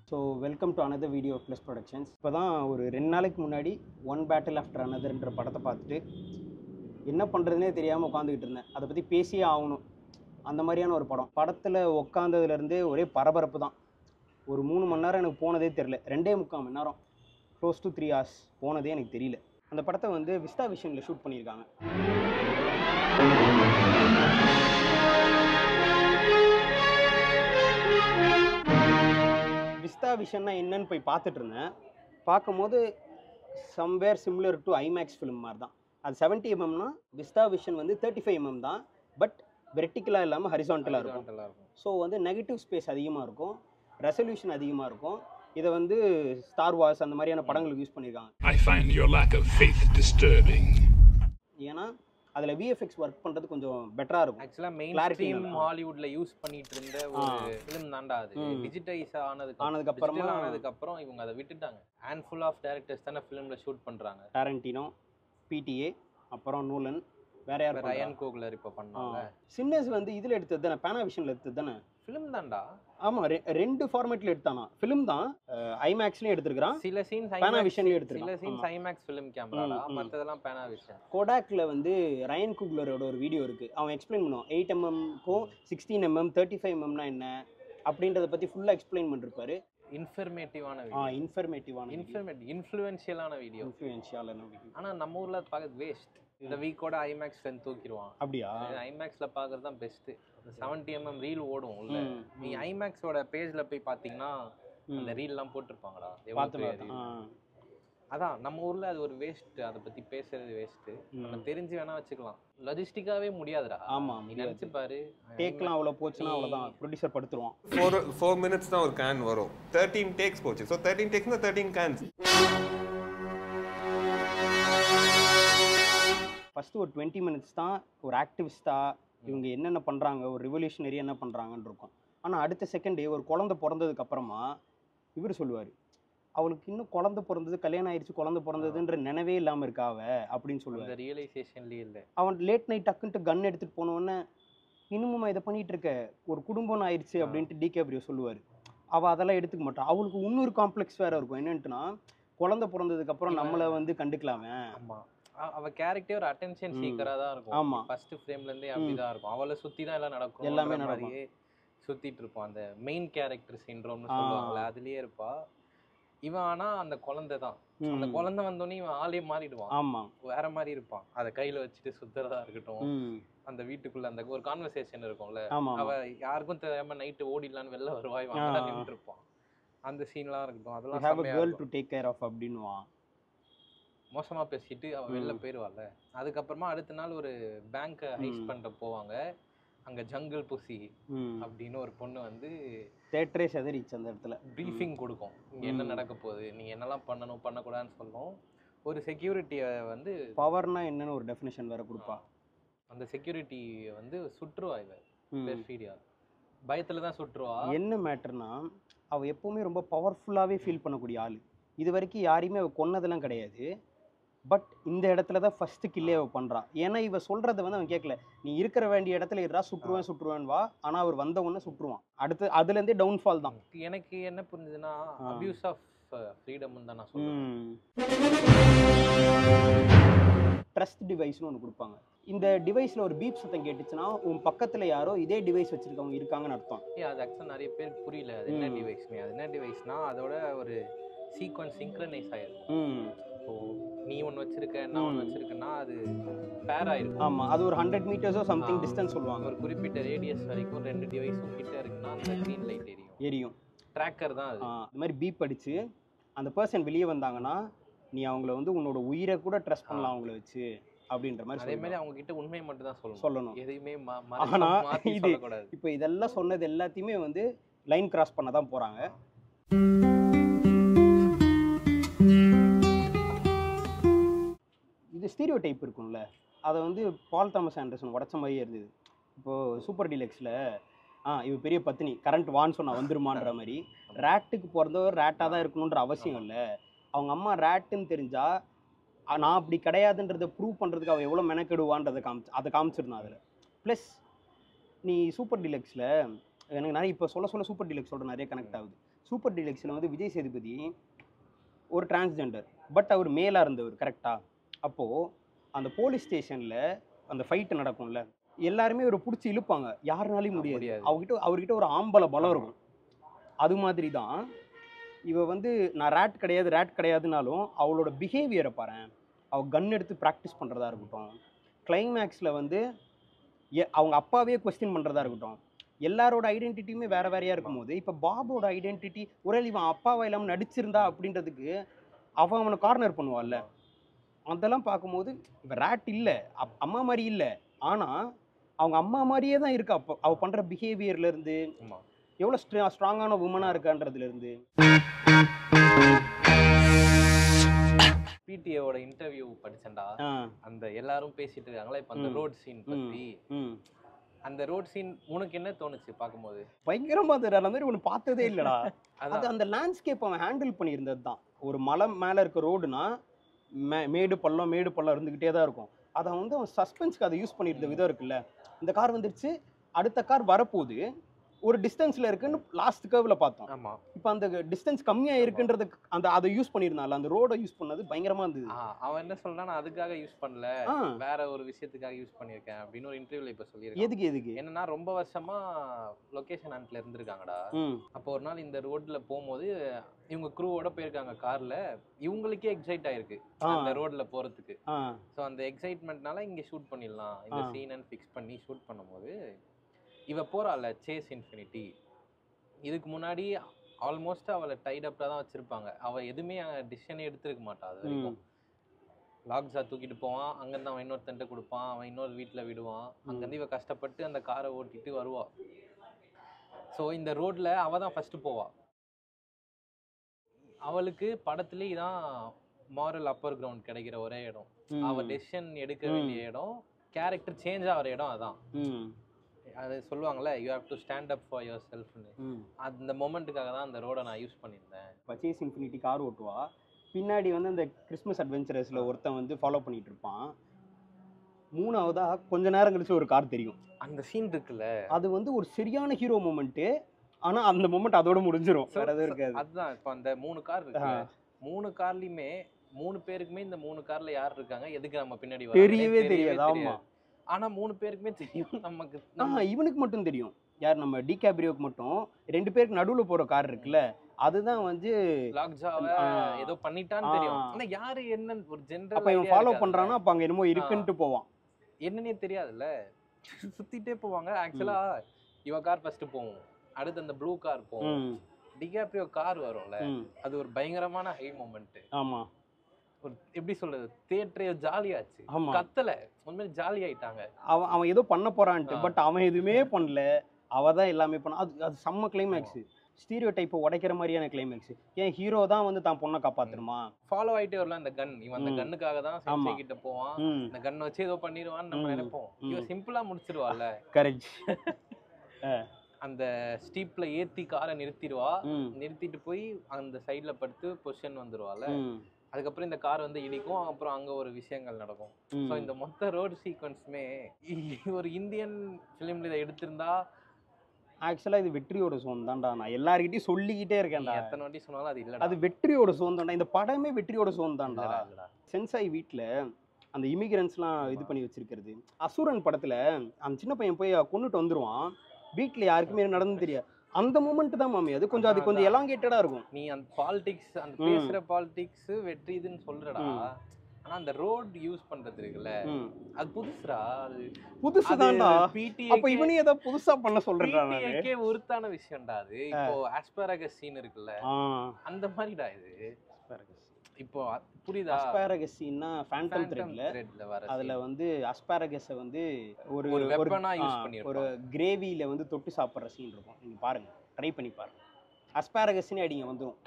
So welcome to another video of plus productions. இப்போ தான் ஒரு 2 நாளைக்கு முன்னாடி ஒன் பேட்டில் ஆஃப்டர் anotherன்ற படத்தை பார்த்துட்டு என்ன பண்ணுறதுனே தெரியாமல் உட்காந்துக்கிட்டு இருந்தேன். அதை பற்றி பேசியே ஆகணும், அந்த மாதிரியான ஒரு படம். படத்தில் உட்காந்ததுலேருந்தே ஒரே பரபரப்பு தான். ஒரு 3 மணி நேரம் எனக்கு போனதே தெரில. 2.25 மணி நேரம், க்ளோஸ் டு 3 hours போனதே எனக்கு தெரியல. அந்த படத்தை வந்து விஸ்டா விஷனில் ஷூட் பண்ணியிருக்காங்க. விஸ்டா விஷன்னா என்னன்னு போய் பார்த்துட்டு இருந்தேன். பார்க்கும்போது somewhere similar to IMAX film மாதிரி தான். அது 70 mmனா விஸ்டா விஷன் வந்து 35 mm தான். பட் வெர்டிக்கலாக இல்லாமல் ஹரிசான்டலாக இருக்கும். ஸோ வந்து நெகட்டிவ் ஸ்பேஸ் அதிகமாக இருக்கும், ரெசல்யூஷன் அதிகமாக இருக்கும். இதை வந்து ஸ்டார் வார்ஸ் அந்த மாதிரியான படங்களுக்கு யூஸ் பண்ணியிருக்காங்க. I find your lack of faith disturbing. ஏன்னா அதில் விஎஃப்எக்ஸ் ஒர்க் பண்ணுறது கொஞ்சம் பெட்டராக இருக்கும். ஆக்சுவலாக மெயின் ஸ்ட்ரீம் ஹாலிவுட்ல யூஸ் பண்ணிட்டு இருந்த ஒரு ஃபிலிம் தான்டா அது. டிஜிட்டைஸ் ஆனதுக்கப்புறம் இவங்க அதை விட்டுட்டாங்க. ஹேண்ட்ஃபுல் ஆஃப் டைரக்டர்ஸ் தானே ஃபிலிம்ல ஷூட் பண்றாங்க. டாரண்டினோ, பிடிஏ, அப்புறம் நூலன், வேற யார்? ரயன் கோக்லர் இப்போ பண்ணாங்க. சின்னஸ் வந்து இதில் எடுத்தது தானே, பேனாவிஷனில் எடுத்தது தானே ஃபிலிம் தான்டா. ஆமாம், 2 ஃபார்மேட்டில் எடுத்தானா. ஃபிலிம் தான், ஐமேக்ஸ்லையும் எடுத்துருக்கான், சில சீன்ஸ் பேனாவிஷன்லையும் எடுத்துருக்கான். சில சீன்ஸ் ஐமேக்ஸ் ஃபிலிம் கேமராடா, மற்றதெல்லாம் பேனாவிஷன். கோடாக்ல வந்து ரயன் குக்லரோட ஒரு வீடியோ இருக்குது. அவன் எக்ஸ்பிளைன் பண்ணுவான் 8 mmக்கும் 16 mm 35 mmனா என்ன அப்படின்றத பற்றி ஃபுல்லாக எக்ஸ்பிளைன் பண்ணிருப்பாரு. இன்ஃபர்மேட்டிவான இன்ஃப்ளூயன்ஷியலான வீடியோ. ஆனால் நம்ம ஊரில் அது பார்க்கறது வேஸ்ட். இந்த வீக்கோட ஐமேக்ஸ் ஃபென் தூக்கிடுவான். அப்படியா? ஐமேக்ஸ்ல பார்க்கறது தான் பெஸ்ட். 70 mm ரீல் ஓடும் உள்ள. நீ ஐமேக்ஸோட பேஜ்ல போய் பார்த்தீங்கன்னா அந்த ரீல்லாம் போட்டிருப்பாங்கடா. அதான் நம்ம ஊர்ல அது ஒரு வேஸ்ட். அதை பத்தி பேசுறது வேஸ்ட். நம்ம தெரிஞ்சு வேணா வச்சுக்கலாம், லாஜிஸ்டிக்காவே முடியாதுடா. ஆமா, நீ நினைச்சு பாரு, டேக்லாம் அவ்வளவு போச்சுன்னா அவ்வளவுதான், ப்ரொடியூசர் படுத்துருவான். 4 minutes தான் ஒரு கேன் வரும். 13 டேக்ஸ் போச்சு. So 13 டேக்ஸ்னா 13 Cannes. ஃபஸ்ட்டு ஒரு 20 minutes தான் ஒரு ஆக்டிவிஸ்டாக இவங்க என்னென்ன பண்ணுறாங்க, ஒரு ரிவல்யூஷனரி என்ன பண்ணுறாங்கன்னு இருக்கும். ஆனால் அடுத்த செகண்டே ஒரு குழந்தை பிறந்ததுக்கு அப்புறமா இவர் சொல்லுவார், அவளுக்கு இன்னும் குழந்தை பிறந்தது, கல்யாணம் ஆயிடுச்சு, குழந்தை பிறந்ததுன்ற நினைவே இல்லாமல் இருக்கா அவ அப்படின்னு சொல்லுவார். ரியலைசேஷன்லேயே இல்லை. அவன் லேட் நைட் டக்குன்ட்டு கன் எடுத்துகிட்டு போனோடனே இன்னுமா இதை பண்ணிகிட்டு இருக்க, ஒரு குடும்பம் ஆயிடுச்சு அப்படின்ட்டு டிகேப்ரியோ சொல்லுவார். அவள் அதெல்லாம் எடுத்துக்க மாட்டான். அவளுக்கு இன்னொரு காம்ப்ளெக்ஸ் வேறு இருக்கும். என்னன்ட்டுனா, குழந்தை பிறந்ததுக்கப்புறம் நம்மளை வந்து கண்டுக்கலாமே. ஆமாம், அவ கேரக்டர் ஒரு அட்டென்ஷன் சீக்கரா தான் இருக்கும். ஆமா, ஃபர்ஸ்ட் ஃப்ரேம்ல இருந்தே அப்படிதான் இருக்கும். அவளை சுத்தி தான் எல்லாம் நடக்கும், எல்லாமே நடக்கும், சுத்திட்டு இருப்பான். அந்த மெயின் கேரக்டர் சிண்ட்ரோம்னு சொல்லுவாங்கல்ல, அதுலயே இருப்பா இவன். ஆனா அந்த குழந்தை தான், அந்த குழந்தை வந்தோடனே இவன் ஆளே மாறிடுவான். ஆமா, வேற மாதிரி இருப்பான். அதை கையில வச்சுட்டு சுத்துறதா இருக்கட்டும், அந்த வீட்டுக்குள்ள அந்த ஒரு கான்வர்சேஷன் இருக்கும்ல, அவ யாருக்கும் தெரியாம நைட்டு ஓடிடலான்னு வெளில வருவா, இவன் நின்றுட்டு இருப்பான். அந்த சீன்லாம் இருக்கட்டும், அதெல்லாம் மோசமா பேசிட்டு அவ வெளில போயிடுவாள்ல. அதுக்கப்புறமா அடுத்த நாள் ஒரு பேங்க் ஹைஸ் பண்ணிட்டு போவாங்க. அங்க ஜங்கிள் புசி அப்படின்னு ஒரு பொண்ணு வந்து தேட்டரே செதறிச்சு அந்த இடத்துல. ப்ரீஃபிங் கொடுக்கும், இங்க என்ன நடக்க போகுது, நீங்க என்னெல்லாம் பண்ணணும் பண்ணக்கூடாதுன்னு சொல்லும். ஒரு செக்யூரிட்டியை வந்து, பவர்னா என்னன்னு ஒரு டெஃபினிஷன் வேற கொடுப்பா. அந்த செக்யூரிட்டி வந்து சுற்றுவா, இவ பயத்துல தான் சுற்றுவா. என்ன மேட்டர்னா, அவ எப்பவுமே ரொம்ப பவர்ஃபுல்லாவே ஃபீல் பண்ணக்கூடிய ஆள். இது வரைக்கும் யாரையுமே அவ கொன்னதெல்லாம் கிடையாது. பட் இந்த இடத்துல தான் ஃபர்ஸ்ட் கில்லே அவ பண்றா. ஏன்னா இவ சொல்றதை வந்து அவன் கேட்கல. நீ இருக்கிற வேண்டிய இடத்துல இருடா, சுற்றுவேன் வா. ஆனா அவர் வந்த உடனே சுற்றுவான். அடுத்து அதுல இருந்தே டவுன்ஃபால் தான். எனக்கு என்ன புரிஞ்சுதுன்னா, அபியூஸ் ஆஃப் ஃப்ரீடம் தான் நான் சொல்றேன். ட்ரஸ்ட் டிவைஸ்னு ஒன்று கொடுப்பாங்க. இந்த டிவைஸ்ல ஒரு பீப் சத்தம் கேட்டுச்சுன்னா உன் பக்கத்துல யாரோ இதே டிவைஸ் வச்சிருக்கவங்க இருக்காங்கன்னு அர்த்தம். அது ஆக்சுவலாக நிறைய பேருக்கு புரியல அது என்ன டிவைஸ்னு. அது என்ன டிவைஸ்னா, அதோட ஒரு சீக்வன்ஸ் சிங்க்ரனைஸ் ஆயிருக்கும். ஸோ நீ ஒன்று வச்சிருக்க, நான் ஒன்று வச்சிருக்கேன்னா அது பேர் ஆயிருக்கும். ஆமா, அது ஒரு 100 meters சம்திங் டிஸ்டன்ஸ் சொல்லுவாங்க. ஒரு குறிப்பிட்ட ரேடியஸ் வரைக்கும் 2 டிவைஸும் கிட்ட இருக்குன்னா அந்த க்ரீன் லைட் எரியும். ட்ராக்கர் தான் அது. இந்த மாதிரி பீப் அடிச்சு அந்த பர்சன் வெளியே வந்தாங்கன்னா நீ அவங்கள வந்து உன்னோட உயிரை கூட ட்ரஸ்ட் பண்ணலாம் அவங்கள வச்சு அப்படின்ற மாதிரி. அதே மாதிரி அவங்க கிட்ட உண்மையை மட்டும் தான் சொல்லணும், எதையுமே ஆனா இது இப்போ இதெல்லாம் சொன்னது எல்லாத்தையுமே வந்து லைன் கிராஸ் பண்ண தான் போறாங்க. இது ஸ்டீரியோ டைப் இருக்கும்ல, அதை வந்து பால் தாமஸ் ஆண்டர்சன் உடச்ச மாதிரியே இருந்தது. இப்போது சூப்பர் டீலக்ஸில் இவ பெரிய பத்தினி கரண்ட் வான்னு சொன்னா வந்துருமான்ற மாதிரி, ரேட்டுக்கு பிறந்தவர் ரேட்டாக தான் இருக்கணுன்ற அவசியம் இல்லை. அவங்க அம்மா ரேட்டுன்னு தெரிஞ்சா நான் அப்படி கிடையாதுன்றதை ப்ரூவ் பண்ணுறதுக்கு அவள் எவ்வளோ மெனக்கெடுவான்றதை அதை காமிச்சிருந்தான் அதில். ப்ளஸ் நீ சூப்பர் டீலக்ஸில் எனக்கு நிறைய இப்போ சொல்ல சூப்பர் டீலக்ஸோட நிறைய கனெக்ட் ஆகுது. சூப்பர் டீலக்ஸில் வந்து விஜய் சேதுபதி ஒரு டிரான்ஸ்ஜெண்டர், பட் அவர் மேலாக இருந்தவர், கரெக்டாக? அப்போது அந்த போலீஸ் ஸ்டேஷனில் அந்த ஃபைட்டு நடக்கும்ல, எல்லாருமே ஒரு பிடிச்சி இழுப்பாங்க, யாருனாலையும் முடியாது. அவர்கிட்ட ஒரு ஆம்பளை பலம் இருக்கும். அது மாதிரி தான் இவ வந்து நான் ரேட் கிடையாதுனாலும் அவளோட பிஹேவியரை பாரு. அவள் கன் எடுத்து ப்ராக்டிஸ் பண்ணுறதா இருக்கட்டும், கிளைமேக்ஸில் வந்து அவங்க அப்பாவே கொஸ்டின் பண்ணுறதா இருக்கட்டும், எல்லாரோட ஐடென்டிட்டியுமே வேறு வேறையாக இருக்கும்போது இப்போ பாபோட ஐடென்டிட்டி ஒரே இவன் அப்பாவை இல்லாமல் நடிச்சிருந்தா அப்படின்றதுக்கு அவனை கார்னர் பண்ணுவாள்ல, அதெல்லாம் பார்க்கும்போது இப்போ ரேட் இல்லை, அம்மா மாதிரி இல்லை, ஆனால் அவங்க அம்மா மாதிரியே தான் இருக்கா. அப்போ அவள் பண்ணுற பிஹேவியர்லேருந்து எவ்வளோ ஸ்ட்ராங்கான உமனாக இருக்கான்றதுலேருந்து. பிடிஏவோட இன்டர்வியூ படிச்சேன்டா, அந்த எல்லாரும் பேசிட்டு இருக்காங்களா இப்போ அந்த ரோட் சீன் பற்றி. அந்த ரோட் சீன் உனக்கு என்ன தோணுச்சு பார்க்கும்போது? பயங்கரமா தெரியும், அந்த மாதிரி ஒன்று பார்த்ததே இல்லைடா. அது அந்த லேண்ட்ஸ்கேப் அவன் ஹேண்டில் பண்ணியிருந்தது தான். ஒரு மலை மேலே இருக்க ரோடுனா மேடு பள்ளம் இருந்துக்கிட்டே தான் இருக்கும். அதை வந்து அவன் சஸ்பென்ஸ்க்கு அதை யூஸ் பண்ணியிருந்த விதம் இருக்குல்ல. இந்த கார் வந்துருச்சு, அடுத்த கார் வரப்போகுது, ஒரு டிஸ்டன்ஸில் இருக்குன்னு லாஸ்ட் கர்வில் பார்த்தோம். ஆமாம், இப்போ அந்த டிஸ்டன்ஸ் கம்மியாக இருக்குன்றது அதை யூஸ் பண்ணியிருந்தால, அந்த ரோடை யூஸ் பண்ணது பயங்கரமாக இருந்தது. அவன் என்ன சொல்றான், நான் அதுக்காக யூஸ் பண்ணல, வேற ஒரு விஷயத்துக்காக யூஸ் பண்ணியிருக்கேன் அப்படின்னு ஒரு இன்டர்வியூல இப்போ சொல்லியிருக்கேன். எதுக்கு என்னன்னா, ரொம்ப வருஷமா லொகேஷன் ஹண்ட்ல இருந்திருக்காங்கடா. அப்போ ஒரு நாள் இந்த ரோட்ல போகும்போது இவங்க க்ரூவோட போயிருக்காங்க கார்ல, இவங்களுக்கே எக்ஸைட் ஆயிருக்கு அந்த ரோட்ல போறதுக்கு. ஸோ அந்த எக்ஸைட்மெண்ட்னால இங்க ஷூட் பண்ணிடலாம் இந்த சீன் ஃபிக்ஸ் பண்ணி ஷூட் பண்ணும்போது இவ போறாள் சேஸ் இன்ஃபினிட்டி. இதுக்கு முன்னாடி ஆல்மோஸ்ட் அவளை டைட் அப்ல தான் வச்சிருப்பாங்க. அவ எதுவுமே டிசிஷனே எடுத்துருக்க மாட்டா. அது வரைக்கும் லாக்ஸா தூக்கிட்டு போவான், அங்கேருந்து அவன் இன்னொருத்தன்ட்ட கொடுப்பான், அவன் இன்னொரு வீட்டில் விடுவான், அங்கேருந்து இவ கஷ்டப்பட்டு அந்த காரை ஓட்டிட்டு வருவா. ஸோ இந்த ரோட்ல அவ தான் ஃபர்ஸ்ட் போவா. அவளுக்கு படத்துலேயே தான் மாரல் அப்பர் கிரவுண்ட் கிடைக்கிற ஒரே இடம், அவ டெசிஷன் எடுக்க வேண்டிய இடம், கேரக்டர் சேஞ்ச் ஆகிற இடம். அதான் அது சொல்லுவாங்கல்ல, you have to stand up for your செல்ஃப்னு. அந்த மொமெண்ட்டுக்காக தான் அந்த ரோடை நான் யூஸ் பண்ணியிருந்தேன். பர்ச்சேஸ் இன்ஃபினிட்டி கார் ஓட்டுவா, பின்னாடி வந்து அந்த கிறிஸ்மஸ் அட்வென்ச்சரஸில் ஒருத்தன் வந்து ஃபாலோ பண்ணிட்டு இருப்பான். மூணாவதா கொஞ்ச நேரம் கழிச்சு ஒரு கார் தெரியும். அந்த சீன் இருக்குல்ல, அது வந்து ஒரு சரியான ஹீரோ மூமெண்ட்டு. ஆனால் அந்த மூமெண்ட் அதோட முடிஞ்சிடும், வேற எதுவும் இருக்காது. அதுதான் இப்போ அந்த 3 கார் இருக்கு, 3 கார்லையுமே 3 பேருக்குமே இந்த 3 கார்ல யார் இருக்காங்க, எதுக்கு நம்ம பின்னாடி தெரியவே தெரியாது. ஆமா, ஆனா 3 பேருக்குமே தெரியும். நமக்கு இவனுக்கு மட்டும் தெரியும், யார் நம்ம டிகாப்ரியோக்கு மட்டும் 2 பேருக்கு நடுவுல போற கார் இருக்குல்ல, அதுதான் வந்து லாக்ஜாவை ஏதோ பண்ணிட்டான்னு தெரியும். ஆனா யாரு என்ன ஒரு ஜெனரல் அப்ப இவன் ஃபாலோ பண்றானா, அப்ப அங்க என்னமோ இருக்குன்னு போவான், என்னன்னே தெரியாதுல்ல, சுத்திட்டே போவாங்க. ஆக்சுவலா இவ கார் ஃபர்ஸ்ட் போகும், அடுத்து அந்த ப்ளூ கார் போகும், டிகாப்ரியோ கார் வரும்ல, அது ஒரு பயங்கரமான ஹை மொமெண்ட். ஆமா, ஒரு எப்படி சொல்றது, தியேட்டரே ஜாலியாச்சு, கத்தல உண்மையிலே ஜாலி ஆயிட்டாங்க. அவன் ஏதோ பண்ண போறான்ட்டு, பட் அவன் எதுவுமே பண்ணல, அவ தான் எல்லாமே பண்ண. அது செம்ம கிளைமேக்ஸ், ஸ்டீரியோ டைப்பை உடைக்கிற மாதிரியான கிளைமேக்ஸ். ஏன் ஹீரோ தான் வந்து தான் பொண்ணை காப்பாத்துருமா, ஃபாலோ ஆயிட்டே வரலாம். அந்த கன், இவன் அந்த கன்னுக்காக தான் சென்சை கிட்ட போவான், இந்த கன் வச்சு ஏதோ பண்ணிடுவான்னு நம்ம நினைப்போம். இவன் சிம்பிளா முடிச்சிருவாள்ல. கரெக்ட். அந்த ஸ்டீப்ல ஏத்தி காரை நிறுத்திடுவா, நிறுத்திட்டு போய் அந்த சைட்ல படுத்து பொசிஷன் வந்துருவாள். அதுக்கப்புறம் இந்த கார் வந்து இடிக்கும், அப்புறம் அங்க ஒரு விஷயங்கள் நடக்கும். ஸோ இந்த மொத்த ரோடு சீக்வன்ஸுமே ஒரு இந்தியன் ஃபிலிம்ல இதை எடுத்திருந்தா, ஆக்சுவலாக இது வெற்றியோட சோன் தான்டா. நான் எல்லாருக்கிட்டையும் சொல்லிக்கிட்டே இருக்கேன்டா, எத்தனை வாட்டி சொன்னாலும் அது இல்லை, அது வெற்றியோட சோன் தான்டா. இந்த படமே வெற்றியோட சோன் தான்டா. சென்சாய் வீட்டில் அந்த இமிகிரன்ஸ்லாம் இது பண்ணி வச்சிருக்கிறது. அசுரன் படத்தில் அந்த சின்ன பையன் போய் கொண்டுட்டு வந்துடுவான், வீட்டில் யாருக்குமே நடந்து தெரியாது. அந்த மூமெண்ட் தான் மாமி, அது கொஞ்சம் எலாங்கேட்டடா இருக்கும். நீ அந்த பாலிடிக்ஸ், அந்த பேசுற பாலிடிக்ஸ் வெற்றி இதுன்னு சொல்றடா, ஆனா அந்த ரோட் யூஸ் பண்றது இருக்குல்ல, அது புதுசுடா, அது புதுசுதான்டா. அப்ப இவனே ஏதோ புதுசா பண்ண சொல்றடா. பிடிஏக்கே ஒருத்தான விஷயம்டா அது. இப்போ ஆஸ்பாரகஸ் சீன் இருக்குல்ல, அந்த மாதிரிடா இது. இப்போ புரியுதா? அஸ்பாரகஸ் சீன்னா ஃபேண்டம் த்ரெட்ல வர, அதுல வந்து அஸ்பாரகஸை வந்து ஒரு வெப்பனா யூஸ் பண்ணிருப்பாங்க. ஒரு கிரேவில வந்து தொட்டு சாப்பிடுற சீன் இருக்கும், நீங்க பாருங்க, ட்ரை பண்ணி பாருங்க. அஸ்பாரகஸ்னே அடிங்க வந்துரும்.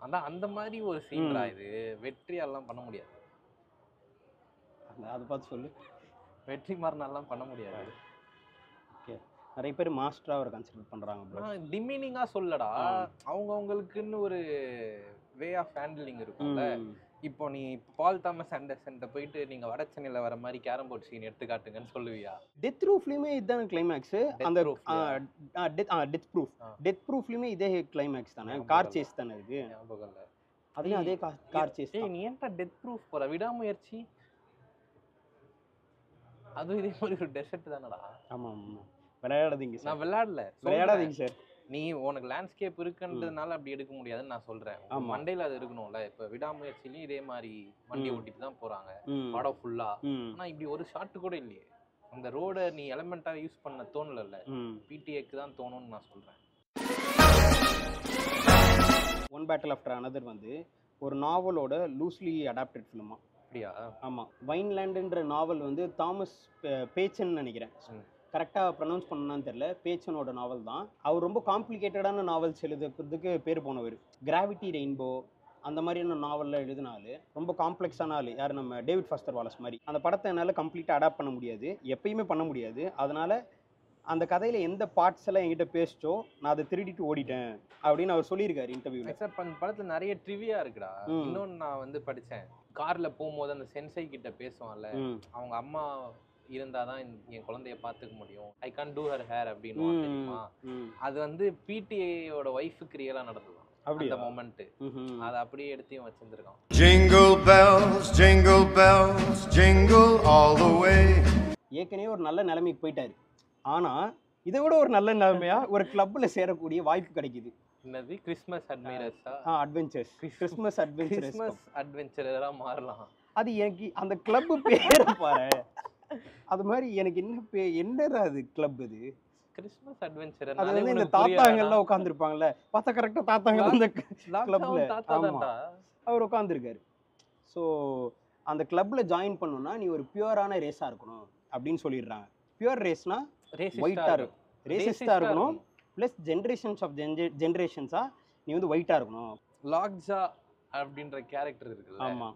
அதான் அந்த மாதிரி ஒரு சீன்டா இது. வெற்றியெல்லாம் பண்ண முடியாது, அதை பார்த்து சொல்லு. வெற்றி மாதிரினாலாம் பண்ண முடியாது. ஓகே, நிறைய பேர் மாஸ்டரா அவர் கன்சிடர் பண்றாங்க ப்ரோ. டிமீனிங்கா சொல்லடா, அவங்களுக்குன்னு ஒரு வே ஆஃப் ஹேண்டிலிங் இருக்கும்ல. இப்போ நீ பால் தாமஸ் ஆண்டர்சன்ட்ட போயிட்டு நீங்க வட சென்னையில வர மாதிரி கேரம் போர்ட் சீன் எடுத்து காட்டுங்கன்னு சொல்லுவியா? டெத் ப்ரூஃப்லயுமே இதுதான் கிளைமேக்ஸ். அந்த டெத் ப்ரூஃப்லயுமே இதே கிளைமேக்ஸ் தானே, கார் சேஸ் தானே இருக்கு. ஞாபகம் இல்ல. அதுலயும் அதே கார் சேஸ். ஏய் நீ ஏன்டா டெத் ப்ரூஃப் போற? விடாமுயற்சி அது இதே மாதிரி ஒரு டெசர்ட் தானடா. ஆமா ஆமா. விளையாடாதீங்க சார். நான் விளையாடாதீங்க சார். நீ உனக்கு லேண்ட்ஸ்கேப் இருக்குன்றதுனால அப்படி எடுக்க முடியாதுன்னு நான் சொல்றேன். மண்டையில அது இருக்கணும்ல. இப்ப விடாமுயற்சிலையும் இதே மாதிரி வண்டி ஓட்டிட்டு தான் போறாங்க படம் ஃபுல்லா. ஆனா இப்படி ஒரு ஷாட் கூட இல்லையே. அந்த ரோட நீ எலமெண்டா யூஸ் பண்ண தோணல. பிடிஏக்கு தான் தோணும்னு நான் சொல்றேன். ஒன் பேட்டில் ஆஃப்டர் அனதர் வந்து ஒரு நாவலோட லூஸ்லி அடாப்டட் ஃபிலிமா. அப்படியா? ஆமா. வைன்லேண்டுன்ற நாவல் வந்து தாமஸ் பேச்சன் நினைக்கிறேன், கரெக்டாக ப்ரொனவுன்ஸ் பண்ணான்னு தெரியல, பேச்சனோட நாவல் தான். அவர் ரொம்ப காம்ப்ளிகேட்டடான நாவல்ஸ் எழுதுறதுக்கு பேர் போனவர். கிராவிட்டி ரெயின்போ அந்த மாதிரியான நாவலில் எழுதினாலும் ரொம்ப காம்ப்ளெக்ஸான ஆள் யார், நம்ம டேவிட் ஃபாஸ்டர் வாலஸ் மாதிரி. அந்த படத்தை என்னால் கம்ப்ளீட்டாக அடாப்ட் பண்ண முடியாது, எப்பயுமே பண்ண முடியாது. அதனால் அந்த கதையில் எந்த பார்ட்ஸ் எல்லாம் என்கிட்ட பேசிச்சோ நான் அதை திருடிட்டு ஓடிட்டேன் அப்படின்னு அவர் சொல்லியிருக்காரு இன்டர்வியூவில். எக்ஸப்ட் அந்த படத்தில் நிறைய ட்ரிவியா இருக்குடா. இன்னொன்று நான் வந்து படித்தேன், காரில் போகும்போது அந்த சென்சை கிட்ட பேசுவான்ல, அவங்க அம்மா இருந்தாதான் என் குழந்தைய பார்த்துக்க முடியும், ஐ கான் டூ ஹர் ஹேர் அப்படின்னு தெரியுமா. அது வந்து பிடிஏயோட ஒய்ஃபுக்கு ரியலா நடந்தது அந்த மொமெண்ட். அதை அப்படியே எடுத்து வச்சிருந்திருக்கான். Jingle bells, jingle bells, jingle all the way. ஏற்கனவே ஒரு நல்ல நிலைமைக்கு போயிட்டாரு. ஆனா இதை விட ஒரு நல்ல நிலைமையா ஒரு கிளப்ல சேரக்கூடிய வாய்ப்பு கிடைக்குது. என்னது? கிறிஸ்மஸ் அட்மைரர்ஸா? அட்வென்ச்சர்ஸ். கிறிஸ்மஸ் அட்வென்ச்சரரா மாறலாம். அது எனக்கு அந்த கிளப் பேரை பாரு. அது மாதிரி எனக்கு என்னடா அது கிளப்? அது கிறிஸ்மஸ் அட்வென்ச்சரர். அது வந்து இந்த தாத்தாங்க எல்லாம் உட்கார்ந்திருப்பாங்கல, பார்த்தா கரெக்டா தாத்தாங்க அந்த கிளப்ல அவர் உட்கார்ந்திருக்காரு. ஸோ அந்த கிளப்ல ஜாயின் பண்ணணும்னா நீ ஒரு பியூரான ரேஸா இருக்கணும் அப்படின்னு சொல்லிடுறாங்க. பியூர் ரேஸ்னா ஒயிட்டா இருக்கும், ரேசிஸ்டா இருக்கணும், பிளஸ் ஜென்ரேஷன்ஸ் ஆஃப் ஜென்ரேஷன்ஸா நீ வந்து ஒயிட்டா இருக்கணும். லாக்ஜா அப்படின்ற கேரக்டர் இருக்குல்ல, ஆமா,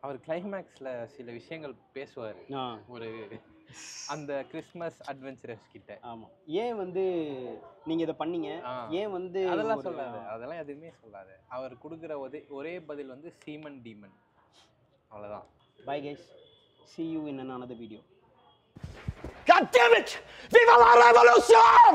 அவர் கிளைமேக்ஸ்ல சில விஷயங்கள் பேசுவாரு ஒரு அந்த கிறிஸ்மஸ் அட்வென்ச்சரர்ஸ் கிட்ட. ஆமா, ஏன் வந்து நீங்க இதை பண்ணீங்க, ஏன் வந்து அதெல்லாம் சொல்லாது, அதெல்லாம் எதுவுமே சொல்லாது. அவர் கொடுக்குற ஒரே பதில் வந்து சீமன் டீமன், அவ்வளவுதான். Bye guys, see you in another video. God damn it! Viva la revolution!